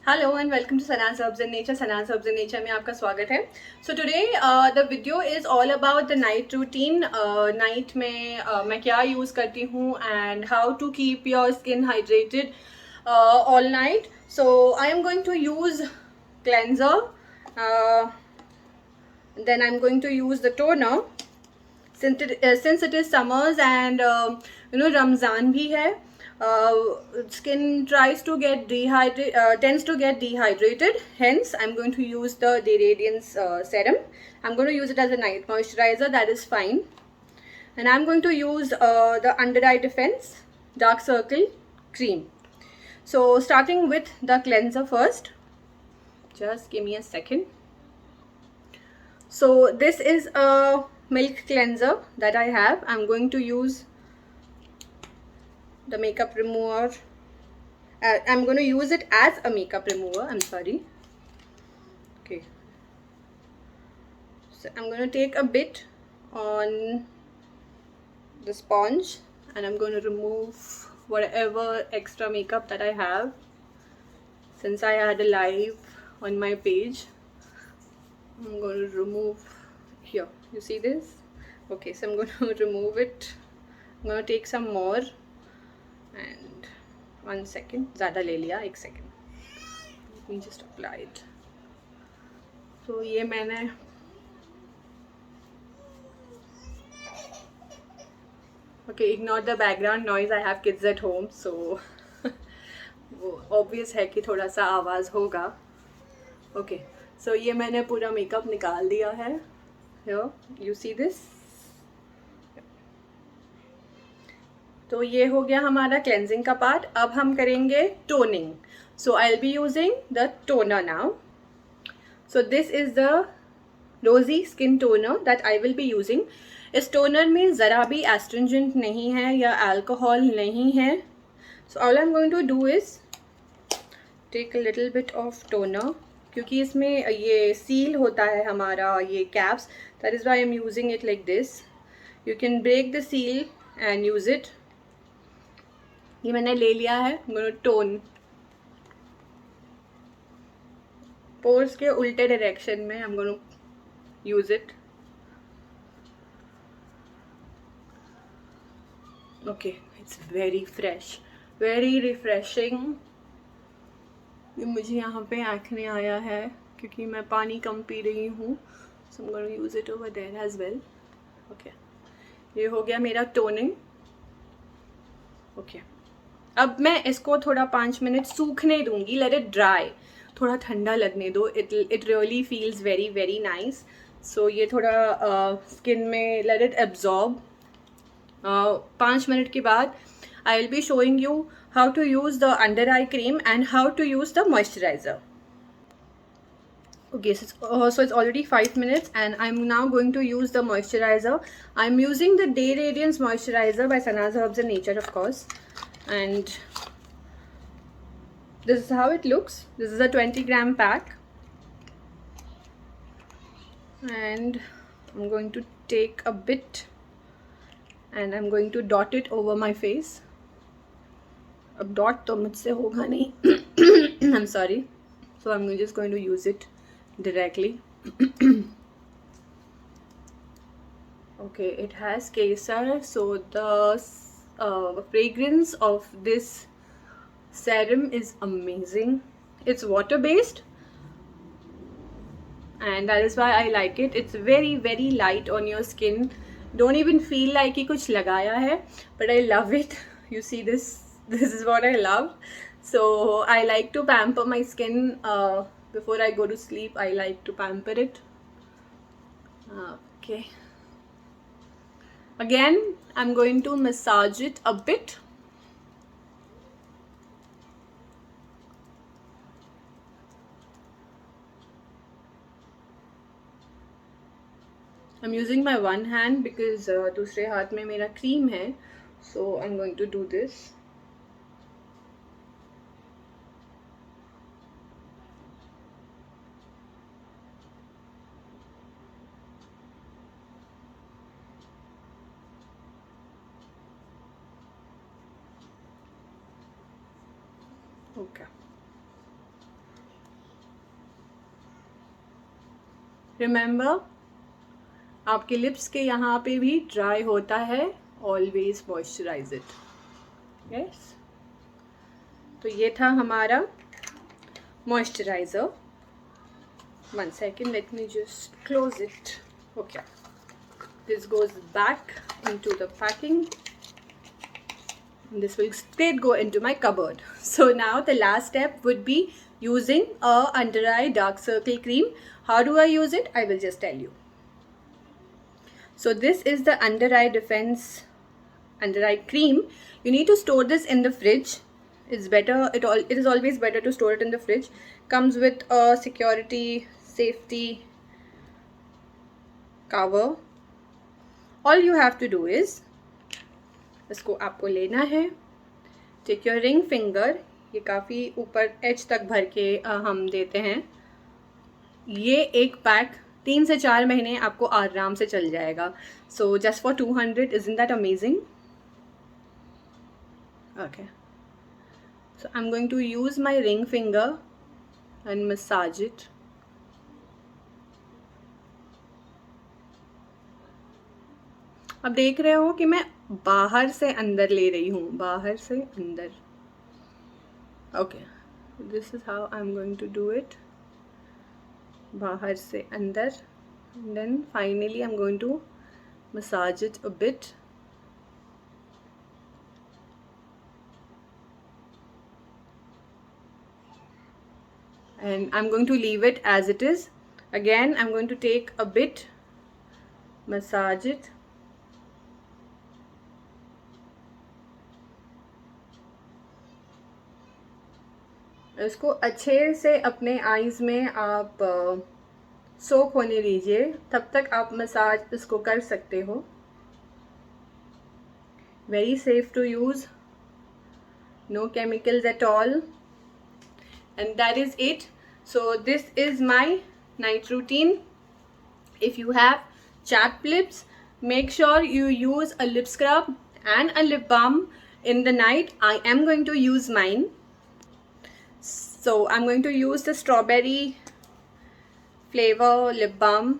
Hello and welcome to Sana's herbs and nature. Sana's herbs and nature में आपका स्वागत है। So today the video is all about the night routine. Night में मैं क्या यूज़ करती हूँ and how to keep your skin hydrated all night. So I am going to use cleanser, then I'm going to use the toner since it is summers and Ramzan bhi hai. Skin tends to get dehydrated, hence I'm going to use the Day Radiance serum. I'm going to use it as a night moisturizer, that is fine. And I'm going to use the Under Eye Defense Dark Circle cream. So starting with the cleanser first, just give me a second. So this is a milk cleanser that I have. I'm going to use the makeup remover. I'm going to use it as a makeup remover. I'm sorry. Okay. So I'm going to take a bit on the sponge and I'm going to remove whatever extra makeup that I have. Since I had a live on my page, I'm going to remove here. You see this? Okay, so I'm going to remove it. I'm going to take some more and 1 second. ज़्यादा ले लिया, 1 second. Let me just apply it. So ये मैंने okay, ignore the background noise. I have kids at home, so वो obvious है कि थोड़ा सा आवाज़ होगा. Okay, so ये मैंने पूरा मेकअप निकाल दिया है. Here, you see this? तो ये हो गया हमारा क्लेंजिंग का पार्ट. अब हम करेंगे toning. So I will be using the toner now. So this is the रोजी skin toner that I will be using. इस टोनर में ज़रा भी एस्ट्रिंजेंट नहीं है या अल्कोहल नहीं है. So all I am going to do is take a little bit of toner, क्योंकि इसमें ये सील होता है हमारा ये caps. That is why I am using it like this. You can break the seal and use it. ये मैंने ले लिया है. टोन पोर्स के उल्टे डायरेक्शन में. I'm going to use it. Okay, it's very fresh, very refreshing. ये मुझे यहाँ पे एक्ने आया है क्योंकि मैं पानी कम पी रही हूँ. So I'm going to use it over there as well. Okay, ये हो गया मेरा टोनिंग. Okay, अब मैं इसको थोड़ा 5 मिनट सूखने दूंगी. Let it dry. थोड़ा ठंडा लगने दो. It really feels very very nice. So ये थोड़ा स्किन में लेट इट एब्जॉर्ब. 5 मिनट के बाद I will be showing you how to use the under eye cream and how to use the moisturizer. Okay, so it's already 5 minutes and I'm now going to use the moisturizer. I'm using the Day Radiance moisturizer by Sanaz Herbs and Nature, of course, and this is how it looks. This is a 20-gram pack and I'm going to take a bit and I'm going to dot it over my face. अब dot तो मुझसे होगा नहीं. I'm sorry. So I'm just going to use it directly. Okay, it has kesar. So the fragrance of this serum is amazing. It's water based and that is why I like it. It's very very light on your skin. Don't even feel like कि कुछ लगाया है, but I love it. You see this? This is what I love. So I like to pamper my skin before I go to sleep. I like to pamper it. Okay. Again, I'm going to massage it a bit. I'm using my one hand because दूसरे हाथ में मेरा cream है. So I'm going to do this. Okay. Remember, आपके lips के यहाँ पे भी ड्राई होता है, ऑलवेज मॉइस्चराइज इट. यस, तो ये था हमारा moisturiser. 1 second, let me just close it. Okay, this goes back into the packing. This will straight go into my cupboard. So now the last step would be using a under eye dark circle cream. How do I use it? I will just tell you. So this is the under eye defense under eye cream. You need to store this in the fridge. It's better, it is always better to store it in the fridge. Comes with a security safety cover. All you have to do is, इसको आपको लेना है, take your ring finger, ये काफ़ी ऊपर as तक भर के हम देते हैं. ये एक पैक 3 से 4 महीने आपको आराम से चल जाएगा. So just for 200, isn't that amazing? Okay, so I'm going to use my ring finger and massage it. अब देख रहे हो कि मैं बाहर से अंदर ले रही हूँ, बाहर से अंदर. Okay, this is how I am going to do it. बाहर से अंदर, then finally I am going to massage it a bit. And I'm going to leave it as it is. Again, I'm going to take a bit, massage it. इसको अच्छे से अपने eyes में आप सोक होने दीजिए, तब तक आप मसाज इसको कर सकते हो. Very safe to use, no chemicals at all. And that is it. So this is my night routine. If you have chapped lips, make sure you use a lip scrub and a lip balm in the night. I am going to use mine. So I'm going to use the strawberry flavor lip balm.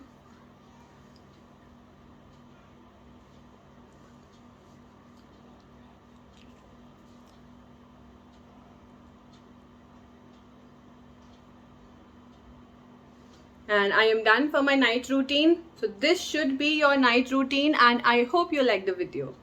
And I am done for my night routine. So this should be your night routine, and I hope you like the video.